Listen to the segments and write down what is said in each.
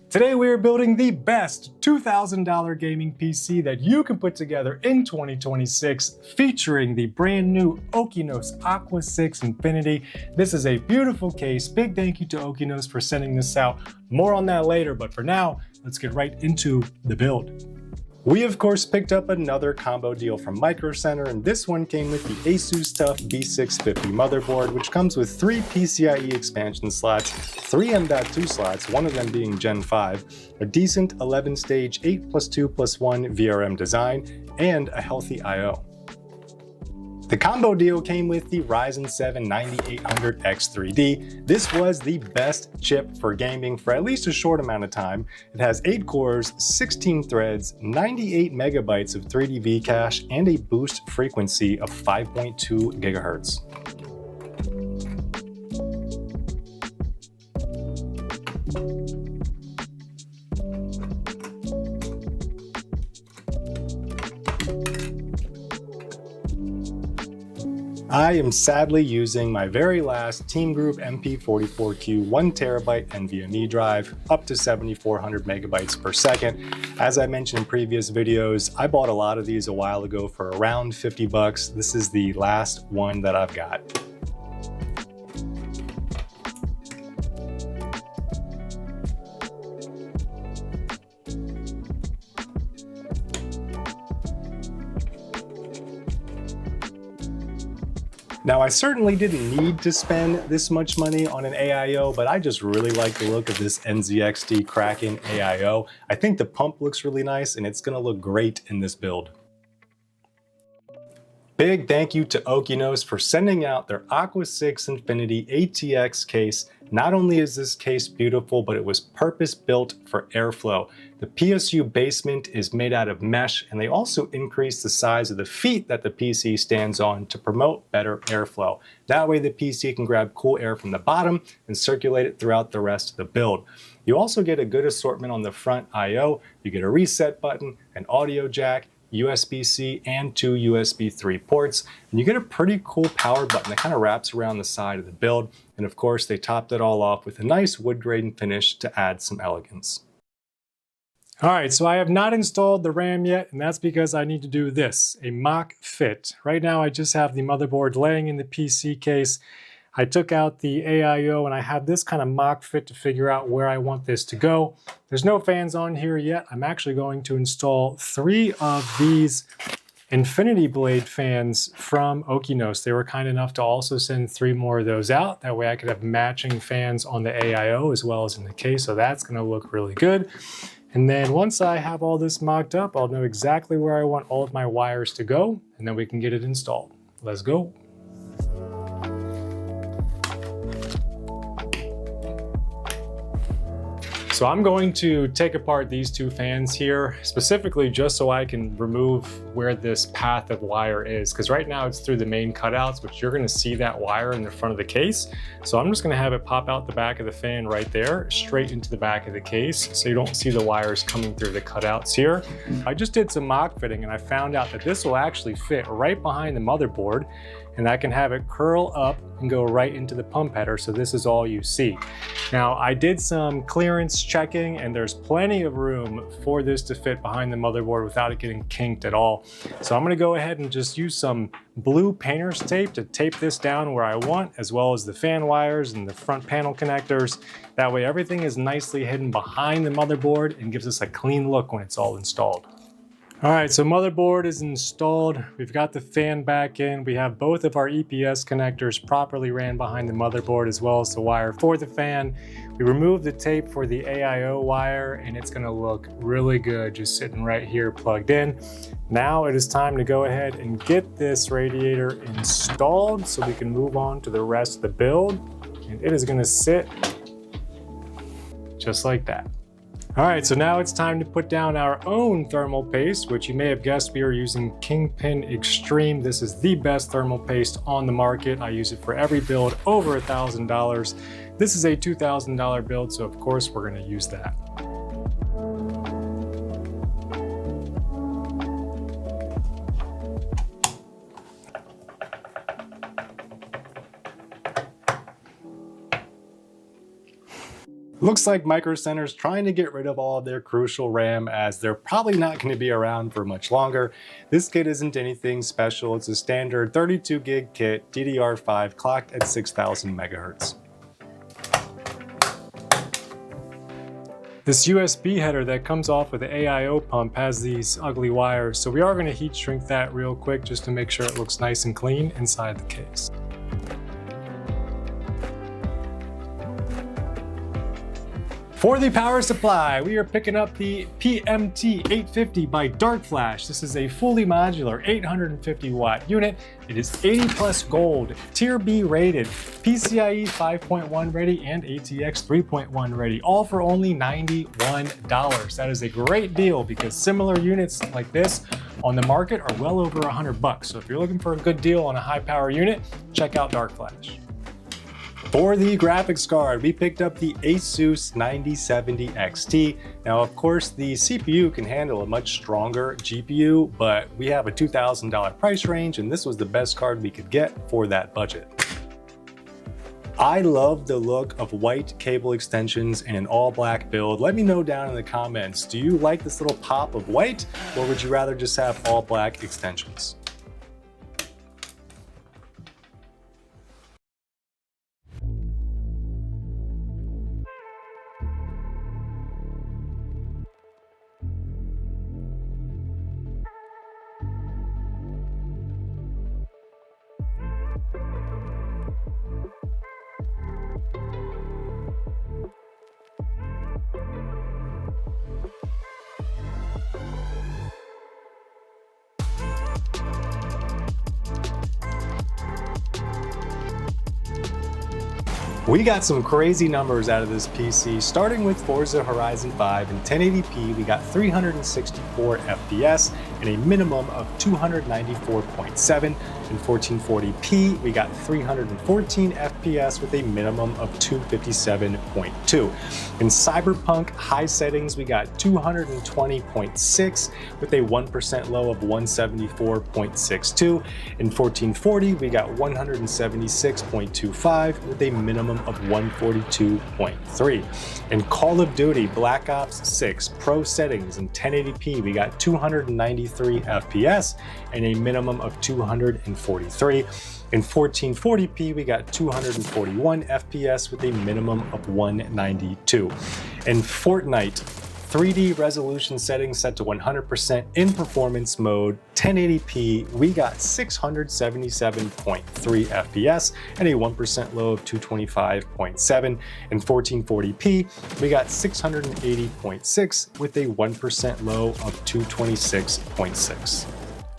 Today we are building the best $2,000 gaming PC that you can put together in 2026, featuring the brand new Okinos Aqua 6 Infinity. This is a beautiful case. Big thank you to Okinos for sending this out. More on that later, but for now, let's get right into the build. We of course picked up another combo deal from Micro Center, and this one came with the Asus TUF B650 motherboard, which comes with 3 PCIe expansion slots, 3 M.2 slots, one of them being Gen 5, a decent 11-stage 8+2+1 VRM design, and a healthy I/O. The combo deal came with the Ryzen 7 9800X3D. This was the best chip for gaming for at least a short amount of time. It has 8 cores, 16 threads, 98 megabytes of 3D cache, and a boost frequency of 5.2 gigahertz. I am sadly using my very last Team Group MP44Q 1TB NVMe drive, up to 7,400 megabytes per second. As I mentioned in previous videos, I bought a lot of these a while ago for around 50 bucks. This is the last one that I've got. Now, I certainly didn't need to spend this much money on an AIO, but I just really like the look of this NZXT Kraken AIO. I think the pump looks really nice, and it's gonna look great in this build. Big thank you to Okinos for sending out their Aqua 6 Infinity ATX case. Not only is this case beautiful, but it was purpose-built for airflow. The PSU basement is made out of mesh, and they also increased the size of the feet that the PC stands on to promote better airflow. That way the PC can grab cool air from the bottom and circulate it throughout the rest of the build. You also get a good assortment on the front I/O. You get a reset button, an audio jack, USB-C, and 2 USB 3 ports. And you get a pretty cool power button that kind of wraps around the side of the build. And of course, they topped it all off with a nice wood grain finish to add some elegance. All right, so I have not installed the RAM yet, and that's because I need to do this, a mock fit. Right now, I just have the motherboard laying in the PC case. I took out the AIO and I have this kind of mock fit to figure out where I want this to go. There's no fans on here yet. I'm actually going to install 3 of these Infinity Blade fans from Okinos. They were kind enough to also send 3 more of those out. That way I could have matching fans on the AIO as well as in the case. So that's gonna look really good. And then once I have all this mocked up, I'll know exactly where I want all of my wires to go, and then we can get it installed. Let's go. So I'm going to take apart these 2 fans here, specifically just so I can remove where this path of wire is, because right now it's through the main cutouts, which you're gonna see that wire in the front of the case. So I'm just gonna have it pop out the back of the fan right there, straight into the back of the case, so you don't see the wires coming through the cutouts here. I just did some mock fitting and I found out that this will actually fit right behind the motherboard, and I can have it curl up and go right into the pump header, so this is all you see. Now, I did some clearance checking, and there's plenty of room for this to fit behind the motherboard without it getting kinked at all. So I'm gonna go ahead and just use some blue painter's tape to tape this down where I want, as well as the fan wires and the front panel connectors. That way everything is nicely hidden behind the motherboard and gives us a clean look when it's all installed. All right, so motherboard is installed. We've got the fan back in. We have both of our EPS connectors properly ran behind the motherboard, as well as the wire for the fan. We removed the tape for the AIO wire, and it's gonna look really good just sitting right here plugged in. Now it is time to go ahead and get this radiator installed so we can move on to the rest of the build. And it is gonna sit just like that. All right, so now it's time to put down our own thermal paste, which you may have guessed we are using Kingpin Extreme. This is the best thermal paste on the market. I use it for every build over $1,000. This is a $2,000 build, so of course we're gonna use that. Looks like Micro Center's trying to get rid of all of their crucial RAM, as they're probably not going to be around for much longer. This kit isn't anything special. It's a standard 32 gig kit, DDR5, clocked at 6000 megahertz. This USB header that comes off with the AIO pump has these ugly wires, so we are going to heat shrink that real quick just to make sure it looks nice and clean inside the case. For the power supply, we are picking up the PMT850 by Dark Flash. This is a fully modular 850 watt unit. It is 80 plus gold, tier B rated, PCIe 5.1 ready and ATX 3.1 ready, all for only $91. That is a great deal because similar units like this on the market are well over $100. So if you're looking for a good deal on a high power unit, check out Dark Flash. For the graphics card, we picked up the Asus 9070 XT. Now, of course, the CPU can handle a much stronger GPU, but we have a $2,000 price range, and this was the best card we could get for that budget. I love the look of white cable extensions in an all black build. Let me know down in the comments, do you like this little pop of white, or would you rather just have all black extensions? We got some crazy numbers out of this PC, starting with Forza Horizon 5 in 1080p. We got 364 FPS and a minimum of 294.7. In 1440p, we got 314 FPS with a minimum of 257.2. In Cyberpunk high settings, we got 220.6 with a 1% low of 174.62. In 1440, we got 176.25 with a minimum of 142.3. In Call of Duty Black Ops 6 Pro settings in 1080p, we got 293 FPS and a minimum of 243. In 1440p, we got 241 FPS with a minimum of 192. In Fortnite, 3D resolution settings set to 100% in performance mode, 1080p, we got 677.3 FPS and a 1% low of 225.7. In 1440p, we got 680.6 with a 1% low of 226.6.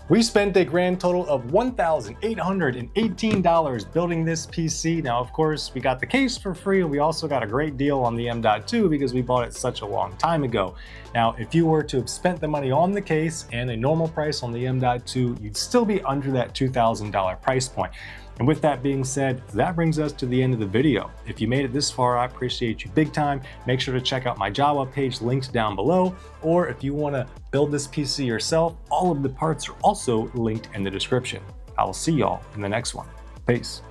We spent a grand total of $1,818 building this PC. Now, of course, we got the case for free, and we also got a great deal on the M.2 because we bought it such a long time ago. Now, if you were to have spent the money on the case and a normal price on the M.2, you'd still be under that $2,000 price point. And with that being said, that brings us to the end of the video. If you made it this far, I appreciate you big time. Make sure to check out my Java page linked down below, or if you want to build this PC yourself, all of the parts are also linked in the description. I will see y'all in the next one. Peace.